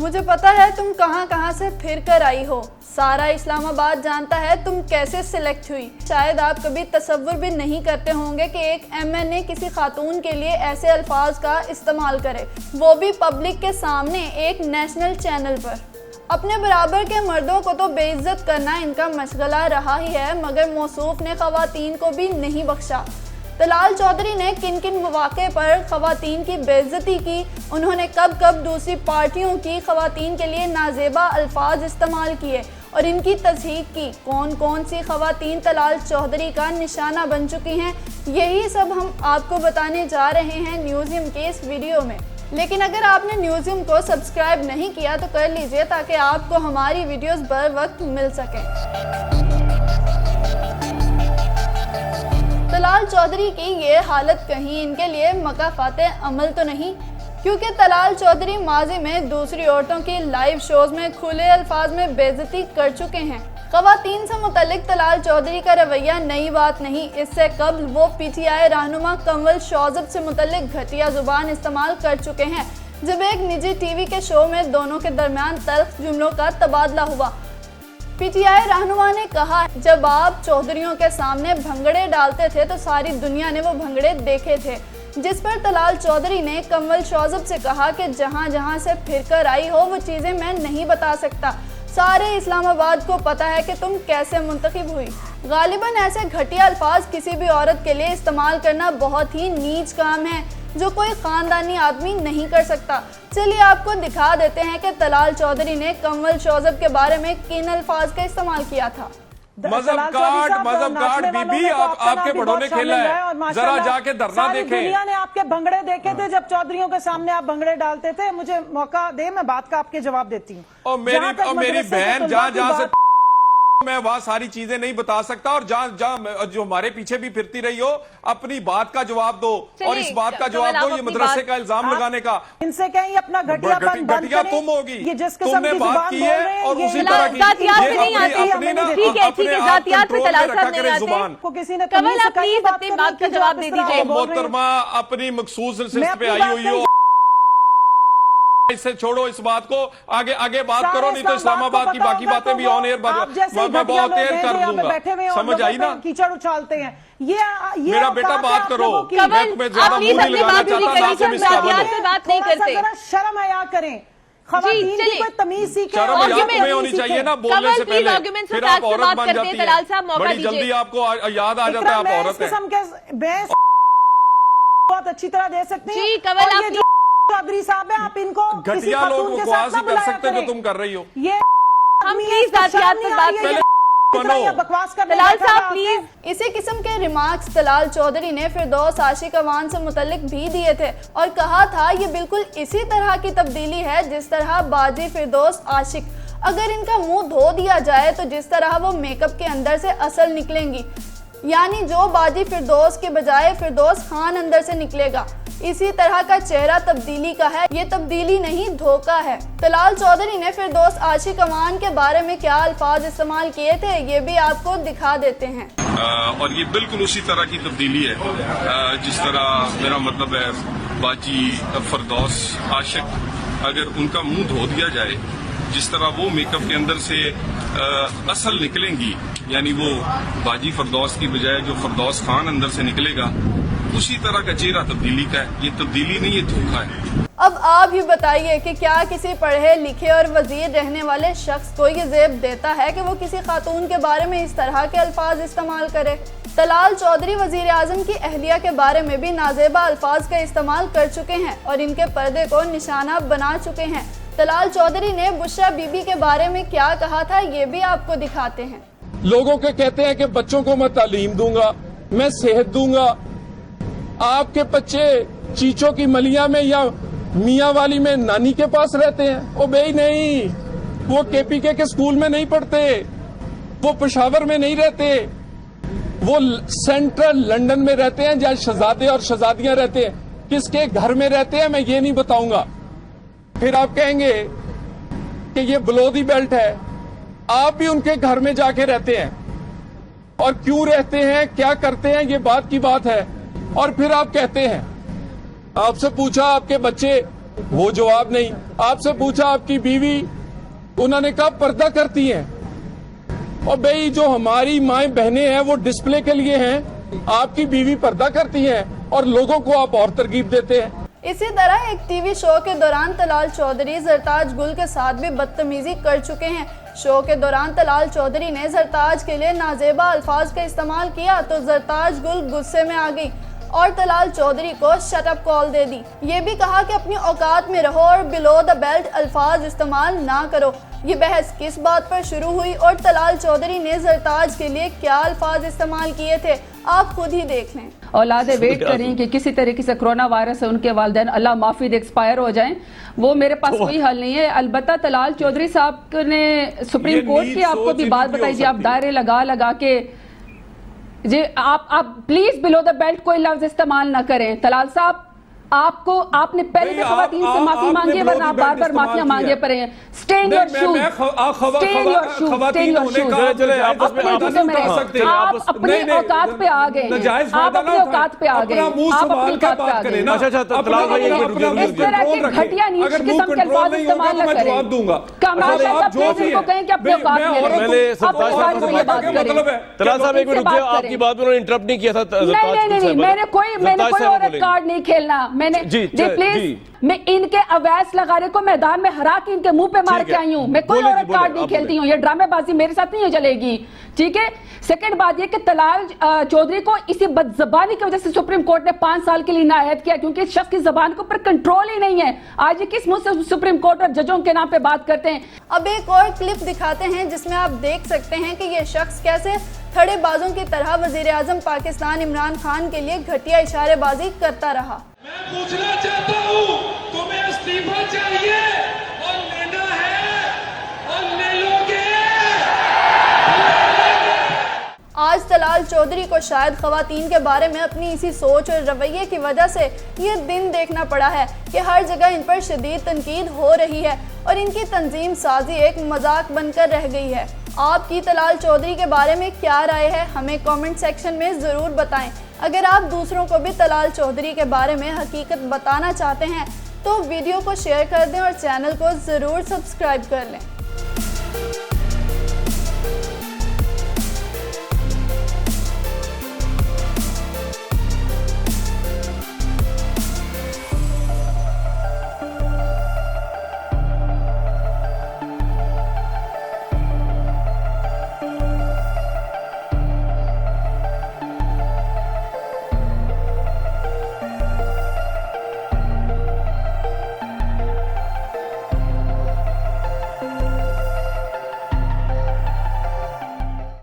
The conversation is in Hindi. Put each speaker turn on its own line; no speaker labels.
मुझे पता है तुम कहां कहां से फिर कर आई हो। सारा इस्लामाबाद जानता है तुम कैसे सिलेक्ट हुई। शायद आप कभी तसव्वुर भी नहीं करते होंगे कि एक MNA किसी खातून के लिए ऐसे अल्फाज का इस्तेमाल करे, वो भी पब्लिक के सामने एक नेशनल चैनल पर। अपने बराबर के मर्दों को तो बेइज्जत करना इनका मशगला रहा ही है, मगर मौसूफ ने ख़वातीन को भी नहीं बख्शा। तलाल चौधरी ने किन किन मौक़े पर ख़वातीन की बेइज्जती की, उन्होंने कब कब दूसरी पार्टियों की ख़वातीन के लिए नाजेबा अल्फाज इस्तेमाल किए और इनकी तस्दीक की, कौन कौन सी ख़वातीन तलाल चौधरी का निशाना बन चुकी हैं, यही सब हम आपको बताने जा रहे हैं न्यूज़ियम के इस वीडियो में। लेकिन अगर आपने न्यूज़ियम को सब्सक्राइब नहीं किया तो कर लीजिए, ताकि आपको हमारी वीडियोस बर वक्त मिल सकें। तलाल चौधरी की ये हालत कहीं इनके लिए मकाफाते अमल तो नहीं, क्योंकि तलाल चौधरी माजी में दूसरी औरतों की लाइव शोज में खुले अल्फाज में बेइज्जती कर चुके हैं। ख़वातीन से मुतल्लिक तलाल चौधरी का रवैया नई बात नहीं। इससे कबल वो PTI रहनुमा कंवल शौज़ब से मुतल्लिक घटिया जुबान इस्तेमाल कर चुके हैं, जब एक निजी TV के शो में दोनों के दरमियान तल्ख जुमलों का तबादला हुआ। PTI रहनुमा ने कहा, जब आप चौधरियों के सामने भंगड़े डालते थे तो सारी दुनिया ने वो भंगड़े देखे थे। जिस पर तलाल चौधरी ने कंवल शौज़ब से कहा कि जहां जहां से फिर कर आई हो वो चीज़ें मैं नहीं बता सकता, सारे इस्लामाबाद को पता है कि तुम कैसे मुंतखब हुई। गालिबन ऐसे घटिया अल्फाज किसी भी औरत के लिए इस्तेमाल करना बहुत ही नीच काम है, जो कोई खानदानी आदमी नहीं कर सकता। चलिए आपको दिखा देते हैं कि तलाल चौधरी ने कंवल शौज़ब के बारे में किन अल्फाज का इस्तेमाल किया था।
मजहब काट बीबी आपके बड़ों ने खेला है, जरा जाके धरना देखें।
दुनिया ने आपके भंगड़े देखे थे जब चौधरियों के सामने आप भंगड़े डालते थे। मुझे मौका दे, मैं बात का आपके जवाब देती हूँ।
और मेरी बहन जहाँ से मैं वहाँ सारी चीजें नहीं बता सकता, और जहाँ जो हमारे पीछे भी फिरती रही हो, अपनी बात का जवाब दो और इस बात का जवाब दो। ये मदरसे का इल्जाम लगाने का,
इनसे कहीं अपना घटिया
तुम होगी,
ये जिस
तुमने बात की है और उसी तरह की जुबान
को किसी ने
बात का जवाब दे दीजिए।
मोहतरमा अपनी मखसूस सिलसिले पे आई हुई हो, इससे छोड़ो इस बात को, आगे बात करो, नहीं तो इस्लामाबाद की बाकी बातें भी ऑन एयर मैं बहुत एयर कर दूंगा। समझ आई ना?
कीचड़ उछालते हैं ये
मेरा बेटा बात करो, मैं तुम्हें ज्यादा मुंह नहीं लगाना चाहता,
बात नहीं करते।
शर्म हया करें, ख़वातीन की कोई तमीज सीखें।
शर्म हया तुम्हें होनी चाहिए ना बोलने से पहले, फिर आप औरत बन जाती है। बड़ी जल्दी आपको याद आ जाता है आप औरत हैं।
बहुत अच्छी तरह दे सकते हैं। चौधरी साहब है, आप इनको
घटिया लोग बकवास ही कर सकते जो तुम कर रही हो।
ये हम प्लीज जातियात पर बात करें।
बकवास कर
तलाल साहब प्लीज।
इसी किस्म के रिमार्क्स तलाल चौधरी ने फिरदौस आशिक अवान से मुतल्लिक भी दिए थे और कहा था ये बिल्कुल इसी तरह की तब्दीली है जिस तरह बाजी फिरदौस आशिक, अगर इनका मुंह धो दिया जाए तो जिस तरह वो मेकअप के अंदर से असल निकलेंगी, यानी जो बाजी फिरदौस के बजाय फिरदौस खान अंदर से निकलेगा। इसी तरह का चेहरा तब्दीली का है, ये तब्दीली नहीं धोखा है। तलाल चौधरी ने फिरदौस आशिक अवान के बारे में क्या अल्फाज इस्तेमाल किए थे, ये भी आपको दिखा देते हैं।
और ये बिल्कुल उसी तरह की तब्दीली है जिस तरह, मेरा मतलब है बाजी फिरदौस आशिक, अगर उनका मुंह धो दिया जाए, जिस तरह वो मेकअप के अंदर से असल निकलेंगी, यानी वो बाजी फिरदौस की बजाय जो फिरदौस खान अंदर से निकलेगा, उसी तरह का चेहरा तब्दीली का है। ये तब्दीली नहीं, ये धोखा है।
अब आप ही बताइए कि क्या किसी पढ़े लिखे और वजीर रहने वाले शख्स को ये ज़ेब देता है कि वो किसी खातून के बारे में इस तरह के अल्फाज इस्तेमाल करे। तलाल चौधरी वजीर आजम की अहलिया के बारे में भी नाजेबा अल्फाज का इस्तेमाल कर चुके हैं और इनके पर्दे को निशाना बना चुके हैं। तलाल चौधरी ने बुशरा बीबी के बारे में क्या कहा था, ये भी आपको दिखाते हैं।
लोगों के कहते हैं कि बच्चों को मैं तालीम दूंगा, मैं सेहत दूंगा, आपके बच्चे चीचों की मलिया में या मियाँ वाली में नानी के पास रहते हैं। ओ भाई नहीं, वो KPK के स्कूल में नहीं पढ़ते, वो पेशावर में नहीं रहते, वो सेंट्रल लंदन में रहते हैं जहाँ शहजादे और शहजादियां रहते हैं। किसके घर में रहते हैं मैं ये नहीं बताऊंगा। फिर आप कहेंगे कि ये बिलो दी बेल्ट है, आप भी उनके घर में जाके रहते हैं, और क्यों रहते हैं, क्या करते हैं, ये बात की बात है। और फिर आप कहते हैं, आपसे पूछा आपके बच्चे वो जवाब नहीं। आपसे पूछा आपकी बीवी, उन्होंने कहा पर्दा करती हैं। और भाई जो हमारी माएँ बहनें हैं वो डिस्प्ले के लिए हैं, आपकी बीवी पर्दा करती हैं और लोगों को आप और तरकीब देते हैं।
इसी तरह एक टीवी शो के दौरान तलाल चौधरी जरताज गुल के साथ भी बदतमीजी कर चुके हैं। शो के दौरान तलाल चौधरी ने जरताज के लिए नाजेबा अल्फाज का इस्तेमाल किया तो जरताज गुल गुस्से में आ गई और तलाल चौधरी को शट अप कॉल दे दी। ये भी कहा कि अपनी औकात में रहो और बिलो द बेल्ट अल्फाज इस्तेमाल ना करो। ये बहस किस बात पर शुरू हुई और तलाल चौधरी ने जरताज के लिए क्या अल्फाज इस्तेमाल किए थे, आप खुद ही देख लें।
औलादे वेट करें कि किसी तरीके से कोरोना वायरस से उनके वालिदैन अल्लाह माफिद एक्सपायर हो जाएं, वो मेरे पास कोई हल नहीं है। अलबत्ता तलाल चौधरी साहब ने सुप्रीम कोर्ट की आपको भी बात बताई जी, आप दायरे लगा के जी आप प्लीज बिलो द बेल्ट कोई लफ्ज इस्तेमाल ना करें। तलाल साहब आपने पहले भी खवातीन से माफी मांगी है, वरना आप बार बार माफियां मांगे पड़े हैं। Stay in your shoes, stay in your shoes, stay in your shoes. आप अपनी औकात पे आ गए, आप अपनी औकात पे आ गए, आप अपनी औकात पे आ गए। इस तरह के घटिया नीच किस्म के अल्फाज इस्तेमाल न करें। कमाल साहब प्लीज इनको कहें कि अपनी औकात में रहें। आप इस बारे में ये बात करें।
तलाल साहब एक मिनट रुकिए, आपकी बात में उन्होंने इंटरप्ट नहीं किया था।
नहीं, मैंने कोई औरत कार्ड नहीं खेलना। मैंने जी प्लीज, मैं इनके अवैस लगाने को मैदान में हरा के इनके मुंह पे मार के आई हूं। मैं कोई औरत कार्ड नहीं खेलती हूं, ये ड्रामेबाजी मेरे साथ नहीं चलेगी, ठीक है। सेकंड बात ये कि तलाल चौधरी को इसी बदजबानी की वजह से सुप्रीम कोर्ट ने 5 साल के लिए नाअहद किया, क्योंकि इस शख्स की जबान के ऊपर कंट्रोल ही नहीं है। आज ये किस मुंह से सुप्रीम कोर्ट और जजों के नाम पे बात करते हैं।
अब एक और क्लिप दिखाते हैं जिसमें आप देख सकते हैं कि ये शख्स कैसे थड़ेबाजों की तरह वजीर आजम पाकिस्तान इमरान खान के लिए घटिया इशारेबाजी करता रहा।
मैं पूछना चाहता हूँ, तुम्हें इस्तीफा चाहिए और लेना है और ले लोगे?
आज तलाल चौधरी को शायद खवातीन के बारे में अपनी इसी सोच और रवैये की वजह से ये दिन देखना पड़ा है कि हर जगह इन पर शदीद तनकीद हो रही है और इनकी तंजीम साजी एक मजाक बनकर रह गई है। आपकी तलाल चौधरी के बारे में क्या राय है, हमें कमेंट सेक्शन में ज़रूर बताएं। अगर आप दूसरों को भी तलाल चौधरी के बारे में हकीकत बताना चाहते हैं तो वीडियो को शेयर कर दें और चैनल को ज़रूर सब्सक्राइब कर लें।